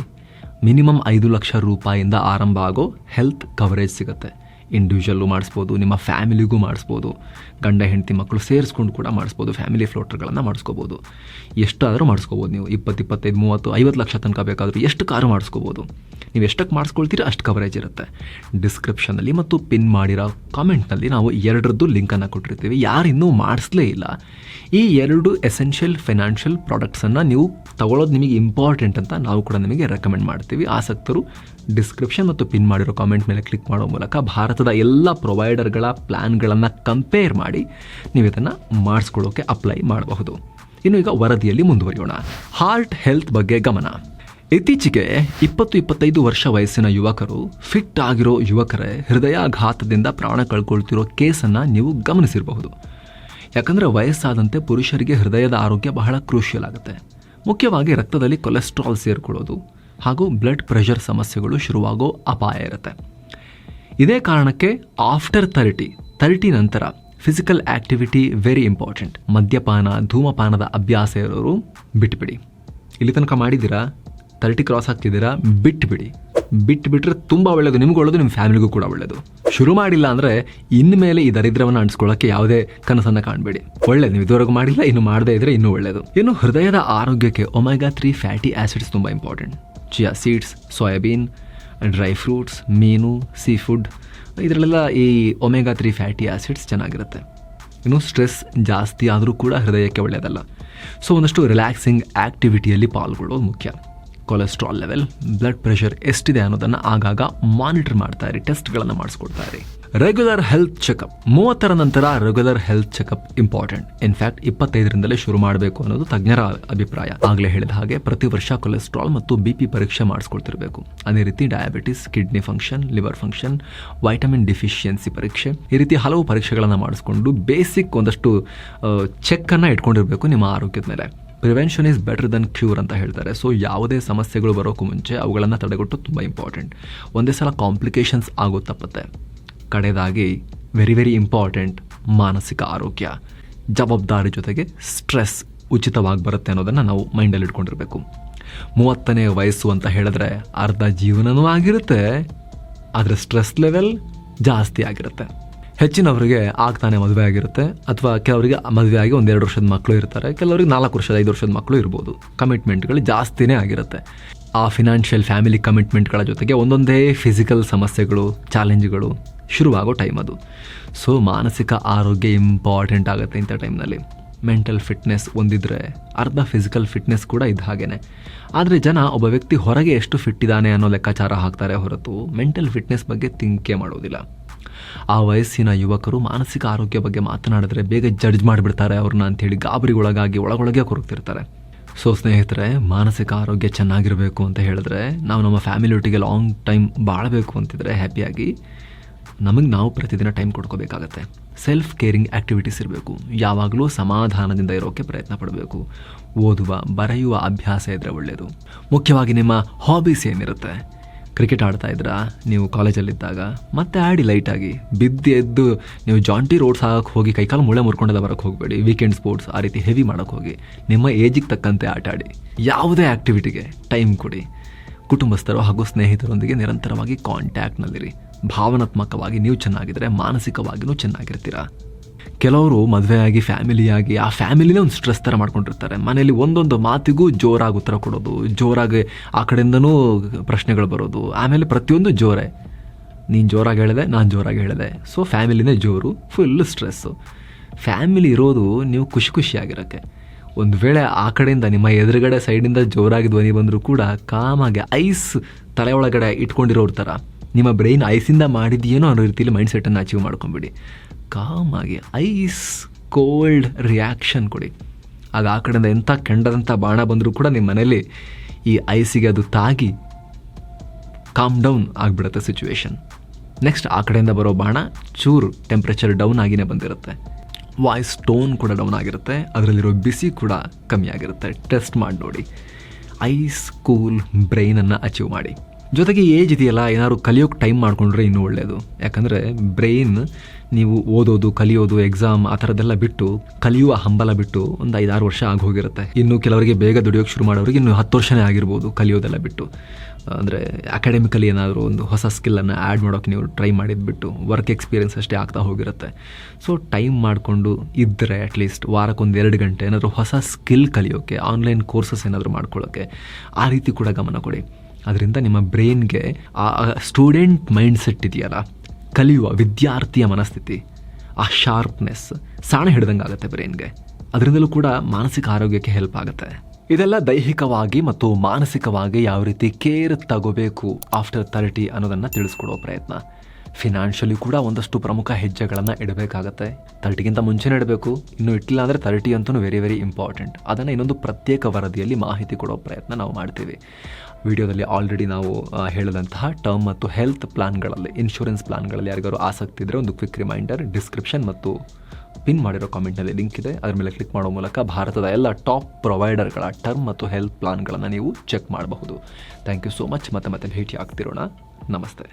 ಮಿನಿಮಮ್ 5 ಲಕ್ಷ ರೂಪಾಯಿಂದ ಆರಂಭ ಆಗೋ ಹೆಲ್ತ್ ಕವರೇಜ್ ಸಿಗುತ್ತೆ. ಇಂಡಿವಿಜುವಲ್ಲು ಮಾಡಿಸ್ಬೋದು, ನಿಮ್ಮ ಫ್ಯಾಮಿಲಿಗೂ ಮಾಡಿಸ್ಬೋದು, ಗಂಡ ಹೆಂಡತಿ ಮಕ್ಕಳು ಸೇರಿಸ್ಕೊಂಡು ಕೂಡ ಮಾಡಿಸ್ಬೋದು. ಫ್ಯಾಮಿಲಿ ಫ್ಲೋಟರ್ಗಳನ್ನು ಮಾಡಿಸ್ಕೋಬೋದು. ಎಷ್ಟಾದರೂ ಮಾಡಿಸ್ಕೋಬೋದು. ನೀವು 20, 25, 30, 50 ಲಕ್ಷ ತನಕ ಬೇಕಾದರೂ ಎಷ್ಟು ಕಾರು ಮಾಡಿಸ್ಕೋಬೋದು. ನೀವು ಎಷ್ಟಕ್ಕೆ ಮಾಡಿಸ್ಕೊಳ್ತೀರಿ ಅಷ್ಟು ಕವರೇಜ್ ಇರುತ್ತೆ. ಡಿಸ್ಕ್ರಿಪ್ಷನಲ್ಲಿ ಮತ್ತು ಪಿನ್ ಮಾಡಿರೋ ಕಾಮೆಂಟ್ನಲ್ಲಿ ನಾವು 2ರದ್ದು ಲಿಂಕನ್ನು ಕೊಟ್ಟಿರ್ತೀವಿ. ಯಾರು ಇನ್ನೂ ಮಾಡಿಸ್ಲೇ ಇಲ್ಲ, ಈ 2 ಎಸೆನ್ಷಿಯಲ್ ಫೈನಾನ್ಷಿಯಲ್ ಪ್ರಾಡಕ್ಟ್ಸನ್ನು ನೀವು ತಗೊಳ್ಳೋದು ನಿಮಗೆ ಇಂಪಾರ್ಟೆಂಟ್ ಅಂತ ನಾವು ಕೂಡ ನಿಮಗೆ ರೆಕಮೆಂಡ್ ಮಾಡ್ತೀವಿ. ಆಸಕ್ತರು ಡಿಸ್ಕ್ರಿಪ್ಷನ್ ಮತ್ತು ಪಿನ್ ಮಾಡಿರೋ ಕಾಮೆಂಟ್ ಮೇಲೆ ಕ್ಲಿಕ್ ಮಾಡೋ ಮೂಲಕ ಭಾರತದ ಎಲ್ಲ ಪ್ರೊವೈಡರ್ಗಳ ಪ್ಲ್ಯಾನ್ಗಳನ್ನು ಕಂಪೇರ್ ಮಾಡಿ ನೀವು ಇದನ್ನು ಮಾಡಿಸ್ಕೊಳ್ಳೋಕೆ ಅಪ್ಲೈ ಮಾಡಬಹುದು. ಇನ್ನು ಈಗ ವರದಿಯಲ್ಲಿ ಮುಂದುವರಿಯೋಣ. ಹಾರ್ಟ್ ಹೆಲ್ತ್ ಬಗ್ಗೆ ಗಮನ. ಇತ್ತೀಚೆಗೆ 20-25 ವರ್ಷ ವಯಸ್ಸಿನ ಯುವಕರು, ಫಿಟ್ ಆಗಿರೋ ಯುವಕರೇ ಹೃದಯಾಘಾತದಿಂದ ಪ್ರಾಣ ಕಳ್ಕೊಳ್ತಿರೋ ಕೇಸನ್ನು ನೀವು ಗಮನಿಸಿರಬಹುದು. ಯಾಕಂದರೆ ವಯಸ್ಸಾದಂತೆ ಪುರುಷರಿಗೆ ಹೃದಯದ ಆರೋಗ್ಯ ಬಹಳ ಕ್ರೂಷಿಯಲ್ ಆಗುತ್ತೆ. ಮುಖ್ಯವಾಗಿ ರಕ್ತದಲ್ಲಿ ಕೊಲೆಸ್ಟ್ರಾಲ್ ಸೇರಿಕೊಳ್ಳೋದು ಹಾಗೂ ಬ್ಲಡ್ ಪ್ರೆಷರ್ ಸಮಸ್ಯೆಗಳು ಶುರುವಾಗೋ ಅಪಾಯ ಇರುತ್ತೆ. ಇದೇ ಕಾರಣಕ್ಕೆ ಆಫ್ಟರ್ 30 ನಂತರ ಫಿಸಿಕಲ್ ಆ್ಯಕ್ಟಿವಿಟಿ ವೆರಿ ಇಂಪಾರ್ಟೆಂಟ್. ಮದ್ಯಪಾನ, ಧೂಮಪಾನದ ಅಭ್ಯಾಸ ಇರೋರು ಬಿಟ್ಬಿಡಿ. ಇಲ್ಲಿ ತನಕ ಮಾಡಿದ್ದೀರಾ, 30 ಕ್ರಾಸ್ ಆಗ್ತಿದ್ದೀರಾ, ಬಿಟ್ಬಿಟ್ರೆ ತುಂಬ ಒಳ್ಳೆಯದು, ನಿಮ್ಗೆ ಒಳ್ಳೆಯದು, ನಿಮ್ಮ ಫ್ಯಾಮಿಲಿಗೂ ಕೂಡ ಒಳ್ಳೆಯದು. ಶುರು ಮಾಡಿಲ್ಲ ಅಂದರೆ ಇನ್ಮೇಲೆ ಈ ದರಿದ್ರವನ್ನು ಅಣಿಸ್ಕೊಳ್ಳೋಕ್ಕೆ ಯಾವುದೇ ಕನಸನ್ನು ಕಾಣಬೇಡಿ. ಒಳ್ಳೆಯದು, ನೀವು ಇದುವರೆಗೂ ಮಾಡಿಲ್ಲ, ಇನ್ನು ಮಾಡದೇ ಇದ್ದರೆ ಇನ್ನೂ ಒಳ್ಳೆಯದು. ಇನ್ನು ಹೃದಯದ ಆರೋಗ್ಯಕ್ಕೆ ಒಮೆಗಾ 3 ಫ್ಯಾಟಿ ಆ್ಯಸಿಡ್ಸ್ ತುಂಬ important. Chia seeds, soybean, dry fruits, ಮೀನು, ಸೀ ಫುಡ್, ಇದರಲ್ಲೆಲ್ಲ ಈ ಒಮೆಗಾ 3 ಫ್ಯಾಟಿ ಆ್ಯಸಿಡ್ಸ್ ಚೆನ್ನಾಗಿರುತ್ತೆ. ಇನ್ನು ಸ್ಟ್ರೆಸ್ ಜಾಸ್ತಿ ಆದರೂ ಕೂಡ ಹೃದಯಕ್ಕೆ ಒಳ್ಳೆಯದಲ್ಲ. ಸೊ ಒಂದಷ್ಟು ರಿಲ್ಯಾಕ್ಸಿಂಗ್ ಆ್ಯಕ್ಟಿವಿಟಿಯಲ್ಲಿ ಪಾಲ್ಗೊಳ್ಳೋದು ಮುಖ್ಯ. ಕೊಲೆಸ್ಟ್ರಾಲ್ ಲೆವೆಲ್, ಬ್ಲಡ್ ಪ್ರೆಷರ್ ಎಷ್ಟಿದೆ ಅನ್ನೋದನ್ನು ಆಗಾಗ ಮಾನಿಟರ್ ಮಾಡ್ತಾ ಇರಿ, ಟೆಸ್ಟ್ಗಳನ್ನು ಮಾಡಿಸ್ಕೊಡ್ತಾ ಇರಿ. Regular health checkup. 30ರ ನಂತರ regular health checkup important. In fact 25ರಿಂದಲೇ ಶುರು ಮಾಡಬೇಕು ಅನ್ನೋದು ತಜ್ಞರ ಅಭಿಪ್ರಾಯ. ಆಗಲೇ ಹೇಳಿದ ಹಾಗೆ ಪ್ರತಿ ವರ್ಷ ಕೊಲೆಸ್ಟ್ರಾಲ್ ಮತ್ತು BP ಪರೀಕ್ಷೆ ಮಾಡಿಸ್ಕೊಳ್ತಿರ್ಬೇಕು. ಅದೇ ರೀತಿ diabetes, kidney function, liver function, vitamin deficiency ಪರೀಕ್ಷೆ, ಈ ರೀತಿ ಹಲವು ಪರೀಕ್ಷೆಗಳನ್ನು ಮಾಡಿಸ್ಕೊಂಡು ಬೇಸಿಕ್ ಒಂದಷ್ಟು ಚೆಕ್ಕನ್ನು ಇಟ್ಕೊಂಡಿರಬೇಕು ನಿಮ್ಮ ಆರೋಗ್ಯದ ಮೇಲೆ. Prevention is better than cure ಅಂತ ಹೇಳ್ತಾರೆ. ಸೊ ಯಾವುದೇ ಸಮಸ್ಯೆಗಳು ಬರೋಕ್ಕೂ ಮುಂಚೆ ಅವುಗಳನ್ನು ತಡೆಗಟ್ಟು ತುಂಬ ಇಂಪಾರ್ಟೆಂಟ್. ಒಂದೇ ಸಲ ಕಾಂಪ್ಲಿಕೇಶನ್ಸ್ ಆಗೋ ತಪ್ಪತ್ತೆ. ಕಡೆಯದಾಗಿ ವೆರಿ ಇಂಪಾರ್ಟೆಂಟ್, ಮಾನಸಿಕ ಆರೋಗ್ಯ. ಜವಾಬ್ದಾರಿ ಜೊತೆಗೆ ಸ್ಟ್ರೆಸ್ ಉಚಿತವಾಗಿ ಬರುತ್ತೆ ಅನ್ನೋದನ್ನು ನಾವು ಮೈಂಡಲ್ಲಿ ಇಟ್ಕೊಂಡಿರಬೇಕು. 30ನೇ ವಯಸ್ಸು ಅಂತ ಹೇಳಿದ್ರೆ ಅರ್ಧ ಜೀವನವೂ ಆಗಿರುತ್ತೆ, ಆದರೆ ಸ್ಟ್ರೆಸ್ ಲೆವೆಲ್ ಜಾಸ್ತಿ ಆಗಿರುತ್ತೆ. ಹೆಚ್ಚಿನವರಿಗೆ ಆಗ್ತಾನೆ ಮದುವೆ ಆಗಿರುತ್ತೆ, ಅಥವಾ ಕೆಲವರಿಗೆ ಮದುವೆ ಆಗಿ 1-2 ವರ್ಷದ ಮಕ್ಕಳು ಇರ್ತಾರೆ, ಕೆಲವರಿಗೆ 4 ವರ್ಷದ 5 ವರ್ಷದ ಮಕ್ಕಳು ಇರ್ಬೋದು. ಕಮಿಟ್ಮೆಂಟ್ಗಳು ಜಾಸ್ತಿನೇ ಆಗಿರುತ್ತೆ. ಆ ಫಿನಾನ್ಷಿಯಲ್ ಫ್ಯಾಮಿಲಿ ಕಮಿಟ್ಮೆಂಟ್ಗಳ ಜೊತೆಗೆ ಒಂದೊಂದೇ ಫಿಸಿಕಲ್ ಸಮಸ್ಯೆಗಳು, ಚಾಲೆಂಜ್ಗಳು ಶುರುವಾಗೋ ಟೈಮ್ ಅದು. ಸೊ ಮಾನಸಿಕ ಆರೋಗ್ಯ ಇಂಪಾರ್ಟೆಂಟ್ ಆಗುತ್ತೆ ಇಂಥ ಟೈಮ್ನಲ್ಲಿ. ಮೆಂಟಲ್ ಫಿಟ್ನೆಸ್ ಒಂದಿದ್ರೆ ಅರ್ಧ ಫಿಸಿಕಲ್ ಫಿಟ್ನೆಸ್ ಕೂಡ ಇದ್ದ ಹಾಗೇನೆ. ಆದರೆ ಜನ ಒಬ್ಬ ವ್ಯಕ್ತಿ ಹೊರಗೆ ಎಷ್ಟು ಫಿಟ್ ಇದ್ದಾನೆ ಅನ್ನೋ ಲೆಕ್ಕಾಚಾರ ಹಾಕ್ತಾರೆ ಹೊರತು ಮೆಂಟಲ್ ಫಿಟ್ನೆಸ್ ಬಗ್ಗೆ ತಿಂಕೇ ಮಾಡೋದಿಲ್ಲ. ಆ ವಯಸ್ಸಿನ ಯುವಕರು ಮಾನಸಿಕ ಆರೋಗ್ಯ ಬಗ್ಗೆ ಮಾತನಾಡಿದ್ರೆ ಬೇಗ ಜಡ್ಜ್ ಮಾಡಿಬಿಡ್ತಾರೆ ಅವ್ರನ್ನ ಅಂಥೇಳಿ ಗಾಬರಿಗೊಳಗಾಗಿ ಒಳಗೊಳಗೆ ಕೊರಗ್ತಿರ್ತಾರೆ. ಸೊ ಸ್ನೇಹಿತರೆ, ಮಾನಸಿಕ ಆರೋಗ್ಯ ಚೆನ್ನಾಗಿರಬೇಕು ಅಂತ ಹೇಳಿದ್ರೆ, ನಾವು ನಮ್ಮ ಫ್ಯಾಮಿಲಿಯೊಟ್ಟಿಗೆ ಲಾಂಗ್ ಟೈಮ್ ಬಾಳಬೇಕು ಅಂತಿದ್ರೆ ಹ್ಯಾಪಿಯಾಗಿ, ನಮಗೆ ನಾವು ಪ್ರತಿದಿನ ಟೈಮ್ ಕೊಡ್ಕೋಬೇಕಾಗತ್ತೆ. ಸೆಲ್ಫ್ ಕೇರಿಂಗ್ ಆ್ಯಕ್ಟಿವಿಟೀಸ್ ಇರಬೇಕು. ಯಾವಾಗಲೂ ಸಮಾಧಾನದಿಂದ ಇರೋಕ್ಕೆ ಪ್ರಯತ್ನ ಪಡಬೇಕು. ಓದುವ, ಬರೆಯುವ ಅಭ್ಯಾಸ ಇದ್ದರೆ ಒಳ್ಳೆಯದು. ಮುಖ್ಯವಾಗಿ ನಿಮ್ಮ ಹಾಬೀಸ್ ಏನಿರುತ್ತೆ. ಕ್ರಿಕೆಟ್ ಆಡ್ತಾ ಇದ್ರಾ ನೀವು ಕಾಲೇಜಲ್ಲಿದ್ದಾಗ, ಮತ್ತೆ ಆಡಿ ಲೈಟಾಗಿ. ಬಿದ್ದು ಎದ್ದು ನೀವು ಜಾಂಟಿ ರೋಡ್ಸ್ ಹಾಕಕ್ಕೆ ಹೋಗಿ ಕೈಕಾಲು ಮೂಳೆ ಮುರ್ಕೊಂಡೆಲ್ಲ ಬರೋಕ್ಕೆ ಹೋಗಬೇಡಿ. ವೀಕೆಂಡ್ ಸ್ಪೋರ್ಟ್ಸ್ ಆ ರೀತಿ ಹೆವಿ ಮಾಡೋಕ್ಕೆ ಹೋಗಿ ನಿಮ್ಮ ಏಜಿಗೆ ತಕ್ಕಂತೆ ಆಟ ಆಡಿ. ಯಾವುದೇ ಆ್ಯಕ್ಟಿವಿಟಿಗೆ ಟೈಮ್ ಕೊಡಿ. ಕುಟುಂಬಸ್ಥರು ಹಾಗೂ ಸ್ನೇಹಿತರೊಂದಿಗೆ ನಿರಂತರವಾಗಿ ಕಾಂಟ್ಯಾಕ್ಟ್ನಲ್ಲಿರಿ. ಭಾವನಾತ್ಮಕವಾಗಿ ನೀವು ಚೆನ್ನಾಗಿದ್ದರೆ ಮಾನಸಿಕವಾಗಿಯೂ ಚೆನ್ನಾಗಿರ್ತೀರ. ಕೆಲವರು ಮದುವೆಯಾಗಿ ಫ್ಯಾಮಿಲಿಯಾಗಿ ಆ ಫ್ಯಾಮಿಲಿನೇ ಒಂದು ಸ್ಟ್ರೆಸ್ ಥರ ಮಾಡ್ಕೊಂಡಿರ್ತಾರೆ. ಮನೆಯಲ್ಲಿ ಒಂದೊಂದು ಮಾತಿಗೂ ಜೋರಾಗಿ ಉತ್ತರ ಕೊಡೋದು, ಜೋರಾಗಿ ಆ ಕಡೆಯಿಂದನೂ ಪ್ರಶ್ನೆಗಳು ಬರೋದು, ಆಮೇಲೆ ಪ್ರತಿಯೊಂದು ಜೋರೇ. ನೀನು ಜೋರಾಗಿ ಹೇಳಿದೆ, ನಾನು ಜೋರಾಗಿ ಹೇಳಿದೆ, ಸೊ ಫ್ಯಾಮಿಲಿನೇ ಜೋರು, ಫುಲ್ ಸ್ಟ್ರೆಸ್ಸು. ಫ್ಯಾಮಿಲಿ ಇರೋದು ನೀವು ಖುಷಿ ಖುಷಿಯಾಗಿರೋಕ್ಕೆ. ಒಂದು ವೇಳೆ ಆ ಕಡೆಯಿಂದ ನಿಮ್ಮ ಎದುರುಗಡೆ ಸೈಡಿಂದ ಜೋರಾಗಿ ಧ್ವನಿ ಬಂದರೂ ಕೂಡ ಕಾಮಾಗಿ ಐಸ್ ತಲೆ ಒಳಗಡೆ ಇಟ್ಕೊಂಡಿರೋರ ಥರ ನಿಮ್ಮ ಬ್ರೈನ್ ಐಸಿಂದ ಮಾಡಿದೆಯೇನೋ ಅನ್ನೋ ರೀತಿಯಲ್ಲಿ ಮೈಂಡ್ ಸೆಟ್ಟನ್ನು ಅಚೀವ್ ಮಾಡ್ಕೊಂಬಿಡಿ. ಕಾಮಾಗಿ ಐಸ್ ಕೋಲ್ಡ್ ರಿಯಾಕ್ಷನ್ ಕೊಡಿ. ಆಗ ಆ ಕಡೆಯಿಂದ ಎಂಥ ಕೆಂಡದಂಥ ಬಾಣ ಬಂದರೂ ಕೂಡ ನಿಮ್ಮ ಮನೇಲಿ ಈ ಐಸಿಗೆ ಅದು ತಾಗಿ ಕಾಮ್ ಡೌನ್ ಆಗಿಬಿಡುತ್ತೆ ಸಿಚುವೇಶನ್. ನೆಕ್ಸ್ಟ್ ಆ ಕಡೆಯಿಂದ ಬರೋ ಬಾಣ ಚೂರು ಟೆಂಪ್ರೇಚರ್ ಡೌನ್ ಆಗಿನೇ ಬಂದಿರುತ್ತೆ, ವಾಯ್ಸ್ ಟೋನ್ ಕೂಡ ಡೌನ್ ಆಗಿರುತ್ತೆ, ಅದರಲ್ಲಿರೋ ಬಿಸಿ ಕೂಡ ಕಮ್ಮಿ ಆಗಿರುತ್ತೆ. ಟೆಸ್ಟ್ ಮಾಡಿ ನೋಡಿ. ಐಸ್ ಕೂಲ್ ಬ್ರೈನನ್ನು ಅಚೀವ್ ಮಾಡಿ. ಜೊತೆಗೆ ಏಜ್ ಇದೆಯಲ್ಲ, ಏನಾದ್ರು ಕಲಿಯೋಕ್ಕೆ ಟೈಮ್ ಮಾಡಿಕೊಂಡ್ರೆ ಇನ್ನೂ ಒಳ್ಳೆಯದು. ಯಾಕಂದರೆ ಬ್ರೈನ್ ನೀವು ಓದೋದು, ಕಲಿಯೋದು, ಎಕ್ಸಾಮ್ ಆ ಥರದ್ದೆಲ್ಲ ಬಿಟ್ಟು ಕಲಿಯುವ ಹಂಬಲ ಬಿಟ್ಟು ಒಂದು 5-6 ವರ್ಷ ಆಗಿ ಹೋಗಿರುತ್ತೆ. ಇನ್ನು ಕೆಲವರಿಗೆ ಬೇಗ ದುಡಿಯೋಕ್ಕೆ ಶುರು ಮಾಡೋರಿಗೆ ಇನ್ನೂ 10 ವರ್ಷನೇ ಆಗಿರ್ಬೋದು ಕಲಿಯೋದೆಲ್ಲ ಬಿಟ್ಟು. ಅಂದರೆ ಅಕಾಡೆಮಿಕಲಿ ಏನಾದರೂ ಒಂದು ಹೊಸ ಸ್ಕಿಲ್ಲನ್ನು ಆ್ಯಡ್ ಮಾಡೋಕ್ಕೆ ನೀವು ಟ್ರೈ ಮಾಡಿದ್ಬಿಟ್ಟು ವರ್ಕ್ ಎಕ್ಸ್ಪೀರಿಯೆನ್ಸ್ ಅಷ್ಟೇ ಆಗ್ತಾ ಹೋಗಿರುತ್ತೆ. ಸೊ ಟೈಮ್ ಮಾಡಿಕೊಂಡು ಇದ್ದರೆ ಅಟ್ಲೀಸ್ಟ್ ವಾರಕ್ಕೊಂದು 2 ಗಂಟೆ ಏನಾದರೂ ಹೊಸ ಸ್ಕಿಲ್ ಕಲಿಯೋಕ್ಕೆ, ಆನ್ಲೈನ್ ಕೋರ್ಸಸ್ ಏನಾದರೂ ಮಾಡ್ಕೊಳ್ಳೋಕ್ಕೆ ಆ ರೀತಿ ಕೂಡ ಗಮನ ಕೊಡಿ. ಅದರಿಂದ ನಿಮ್ಮ ಬ್ರೈನ್ಗೆ ಆ ಸ್ಟೂಡೆಂಟ್ ಮೈಂಡ್ ಸೆಟ್ ಇದೆಯಲ್ಲ, ಕಲಿಯುವ ವಿದ್ಯಾರ್ಥಿಯ ಮನಸ್ಥಿತಿ, ಆ ಶಾರ್ಪ್ನೆಸ್ ಸಾಣೆ ಹಿಡ್ದಂಗೆ ಆಗುತ್ತೆ ಬ್ರೈನ್ಗೆ. ಅದರಿಂದಲೂ ಕೂಡ ಮಾನಸಿಕ ಆರೋಗ್ಯಕ್ಕೆ ಹೆಲ್ಪ್ ಆಗುತ್ತೆ. ಇದೆಲ್ಲ ದೈಹಿಕವಾಗಿ ಮತ್ತು ಮಾನಸಿಕವಾಗಿ ಯಾವ ರೀತಿ ಕೇರ್ ತಗೋಬೇಕು ಆಫ್ಟರ್ 30 ಅನ್ನೋದನ್ನು ತಿಳಿಸ್ಕೊಡೋ ಪ್ರಯತ್ನ. ಫಿನಾನ್ಷಿಯಲಿ ಕೂಡ ಒಂದಷ್ಟು ಪ್ರಮುಖ ಹೆಜ್ಜೆಗಳನ್ನು ಇಡಬೇಕಾಗತ್ತೆ. 30ಗಿಂತ ಮುಂಚೆನೇ ಇಡಬೇಕು, ಇನ್ನೂ ಇಟ್ಟಿಲ್ಲ ಅಂದರೆ 30 ಅಂತೂ ವೆರಿ ವೆರಿ ಇಂಪಾರ್ಟೆಂಟ್. ಅದನ್ನು ಇನ್ನೊಂದು ಪ್ರತ್ಯೇಕ ವರದಿಯಲ್ಲಿ ಮಾಹಿತಿ ಕೊಡೋ ಪ್ರಯತ್ನ ನಾವು ಮಾಡ್ತೀವಿ. ವಿಡಿಯೋದಲ್ಲಿ ಆಲ್ರೆಡಿ ನಾವು ಹೇಳಿದಂತಹ ಟರ್ಮ್ ಮತ್ತು ಹೆಲ್ತ್ ಪ್ಲಾನ್ಗಳಲ್ಲಿ, ಇನ್ಶೂರೆನ್ಸ್ ಪ್ಲಾನ್ಗಳಲ್ಲಿ ಯಾರಿಗಾರು ಆಸಕ್ತಿ ಇದ್ದರೆ ಒಂದು ಕ್ವಿಕ್ ರಿಮೈಂಡರ್, ಡಿಸ್ಕ್ರಿಪ್ಷನ್ ಮತ್ತು ಪಿನ್ ಮಾಡಿರೋ ಕಾಮೆಂಟ್ನಲ್ಲಿ ಲಿಂಕ್ ಇದೆ. ಅದರ ಮೇಲೆ ಕ್ಲಿಕ್ ಮಾಡೋ ಮೂಲಕ ಭಾರತದ ಎಲ್ಲ ಟಾಪ್ ಪ್ರೊವೈಡರ್ಗಳ ಟರ್ಮ್ ಮತ್ತು ಹೆಲ್ತ್ ಪ್ಲಾನ್ಗಳನ್ನು ನೀವು ಚೆಕ್ ಮಾಡಬಹುದು. Thank you so much. ಮತ್ತೆ ಭೇಟಿ ಆಗ್ತಿರೋಣ. ನಮಸ್ತೆ.